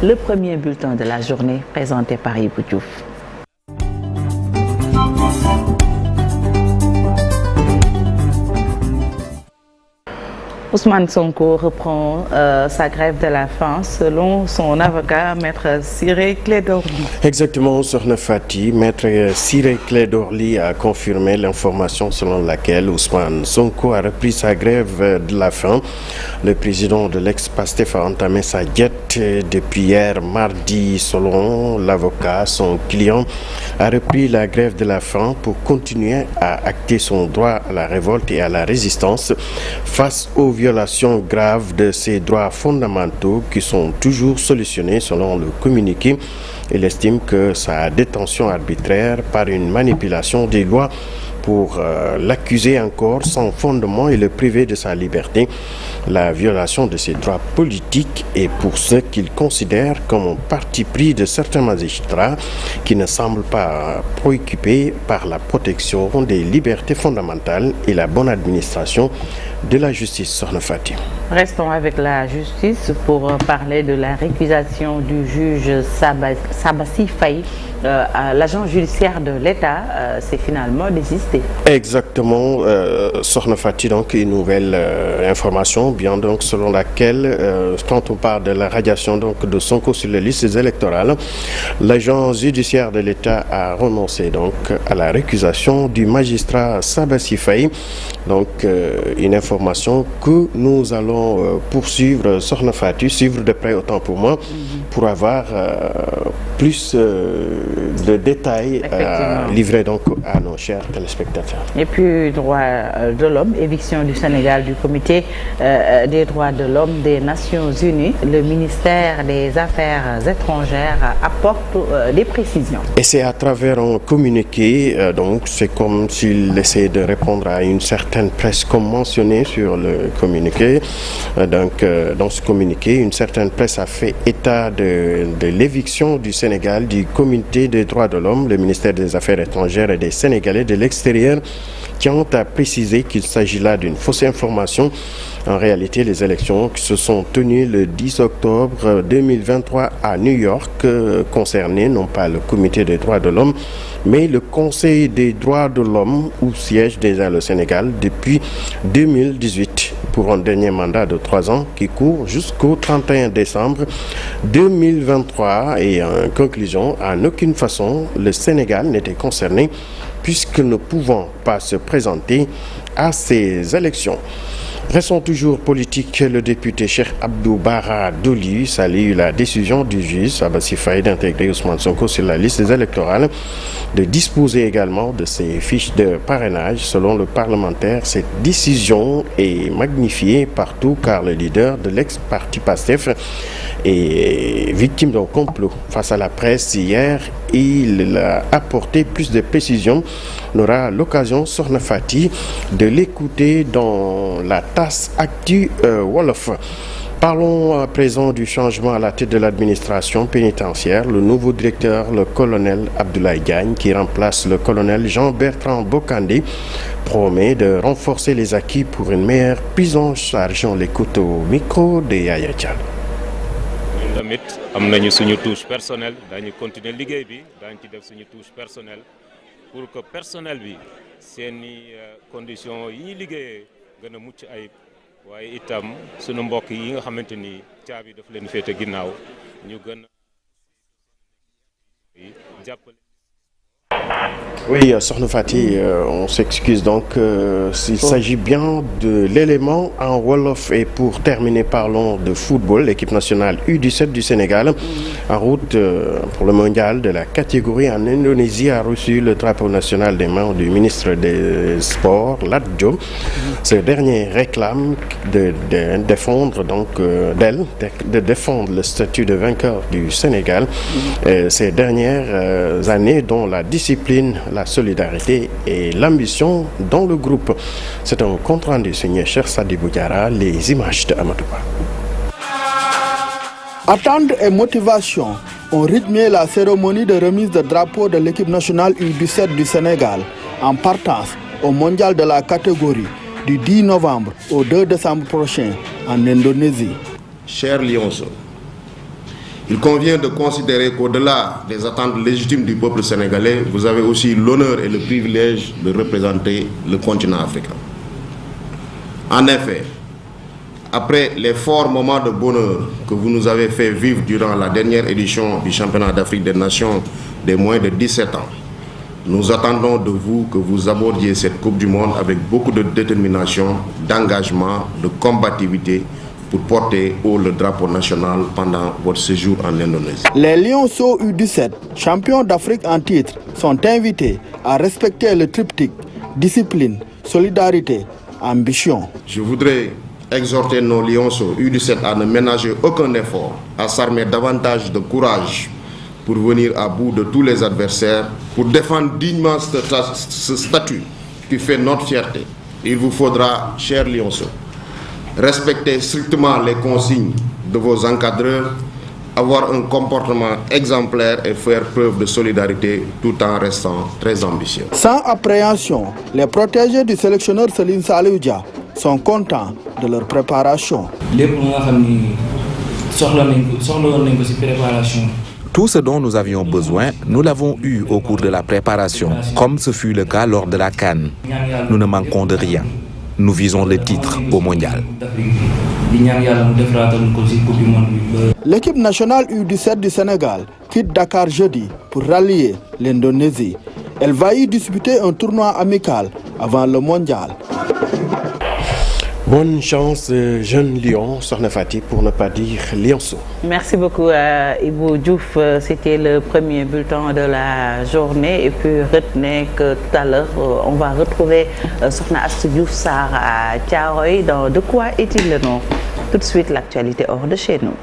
Le premier bulletin de la journée présenté par Ibou Diouf. Ousmane Sonko reprend sa grève de la faim selon son avocat, Maître Ciré Clédor Ly. Exactement, Sokhna Fati, Maître Ciré Clédor Ly a confirmé l'information selon laquelle Ousmane Sonko a repris sa grève de la faim. Le président de l'ex-Pastef a entamé sa diète depuis hier mardi. Selon l'avocat, son client a repris la grève de la faim pour continuer à acter son droit à la révolte et à la résistance face aux violations graves de ses droits fondamentaux qui sont toujours solutionnés selon le communiqué. Il estime que sa détention arbitraire par une manipulation des lois pour l'accuser encore sans fondement et le priver de sa liberté, la violation de ses droits politiques et pour ce qu'il considère comme un parti pris de certains magistrats qui ne semblent pas préoccupés par la protection des libertés fondamentales et la bonne administration de la justice. Sokhna Fati. Restons avec la justice pour parler de la récusation du juge Sabassi Faye. L'agent judiciaire de l'État s'est finalement désisté. Exactement, Sokhna Fati, donc une nouvelle information, bien donc selon laquelle, quand on parle de la radiation donc de Sonko sur les listes électorales, l'agent judiciaire de l'État a renoncé donc à la récusation du magistrat Sabassi Faye. Donc une information que nous allons poursuivre, Sokhna Fati, suivre de près autant pour moi, pour avoir plus de détails livrés donc à nos chers téléspectateurs. Et puis, droits de l'homme, éviction du Sénégal du comité des droits de l'homme des Nations Unies. Le ministère des Affaires étrangères apporte des précisions. Et c'est à travers un communiqué, donc c'est comme s'il essaie de répondre à une certaine presse comme mentionné sur le communiqué. Donc, dans ce communiqué, une certaine presse a fait état de l'éviction du Sénégal du comité des droits de l'homme. Le ministère des Affaires étrangères et des Sénégalais de l'extérieur tient à préciser qu'il s'agit là d'une fausse information. En réalité, les élections qui se sont tenues le 10 octobre 2023 à New York concernaient non pas le comité des droits de l'homme, mais le Conseil des droits de l'homme où siège déjà le Sénégal depuis 2018 pour un dernier mandat de 3 ans qui court jusqu'au 31 décembre 2023. Et en conclusion, en aucune façon, le Sénégal n'était concerné puisque ne pouvant pas se présenter à ces élections. Restons toujours politique. Le député Cheikh Abdou Bara Dolly salue la décision du juge Sabassi Faye d'intégrer Ousmane Sonko sur la liste électorale, de disposer également de ses fiches de parrainage. Selon le parlementaire, cette décision est magnifiée partout car le leader de l'ex-parti PASTEF est victime d'un complot. Face à la presse hier, il a apporté plus de précisions. On aura l'occasion, Sokhna Fati, de l'écouter dans la tasse Actu Wolof. Parlons à présent du changement à la tête de l'administration pénitentiaire. Le nouveau directeur, le colonel Abdoulaye Diagne, qui remplace le colonel Jean-Bertrand Bokandé, promet de renforcer les acquis pour une meilleure prise en charge. On l'écoute au micro de Yaya Diallo. Tamit am nañu suñu touche personnelle, dañu continuer liggéey bi, dañ ci def suñu touche personnelle pour que personnel bi seeni conditions yi ñuy liggéeyee gën a mucc ayib, waaye itam suñu mbokk yi nga xamante ni caabi daf leen féete ginnaaw ñu gën a jàppale. Oui, Sokhna Fati, on s'excuse donc. Il s'agit bien de l'élément en Wolof. Et pour terminer, parlons de football. L'équipe nationale U17 du Sénégal, en route pour le mondial de la catégorie en Indonésie, a reçu le drapeau national des mains du ministre des Sports, Lat Diop. Ce dernier réclame de défendre le statut de vainqueur du Sénégal ces dernières années, dont la discipline, la solidarité et l'ambition dans le groupe. C'est un compte rendu signé Cheikh Sadibou Diarra, les images de Amadou Ba. Attente et motivation ont rythmé la cérémonie de remise de drapeau de l'équipe nationale U17 du Sénégal en partance au mondial de la catégorie du 10 novembre au 2 décembre prochain en Indonésie. Chers Lionceaux, Il convient de considérer qu'au-delà des attentes légitimes du peuple sénégalais, vous avez aussi l'honneur et le privilège de représenter le continent africain. En effet, après les forts moments de bonheur que vous nous avez fait vivre durant la dernière édition du championnat d'Afrique des Nations des moins de 17 ans, nous attendons de vous que vous abordiez cette Coupe du Monde avec beaucoup de détermination, d'engagement, de combativité pour porter haut le drapeau national pendant votre séjour en Indonésie. Les Lionceaux U17, champions d'Afrique en titre, sont invités à respecter le triptyque discipline, solidarité, ambition. Je voudrais exhorter nos Lionceaux U17 à ne ménager aucun effort, à s'armer davantage de courage pour venir à bout de tous les adversaires, pour défendre dignement ce statut qui fait notre fierté. Il vous faudra, chers Lionceaux, respecter strictement les consignes de vos encadreurs, avoir un comportement exemplaire et faire preuve de solidarité tout en restant très ambitieux. Sans appréhension, les protégés du sélectionneur Serigne Saliou Dia sont contents de leur préparation. Tout ce dont nous avions besoin, nous l'avons eu au cours de la préparation, comme ce fut le cas lors de la CAN. Nous ne manquons de rien. Nous visons le titre au mondial. L'équipe nationale U17 du Sénégal quitte Dakar jeudi pour rallier l'Indonésie. Elle va y disputer un tournoi amical avant le mondial. Bonne chance, jeune Lion, Sokhna Fati, pour ne pas dire Lionceau. Merci beaucoup Ibou Diouf. C'était le premier bulletin de la journée. Et puis retenez que tout à l'heure, on va retrouver Sokhna Astou Diouf Sarr à Thiaroye dans De quoi est-il le nom? Tout de suite, l'actualité hors de chez nous.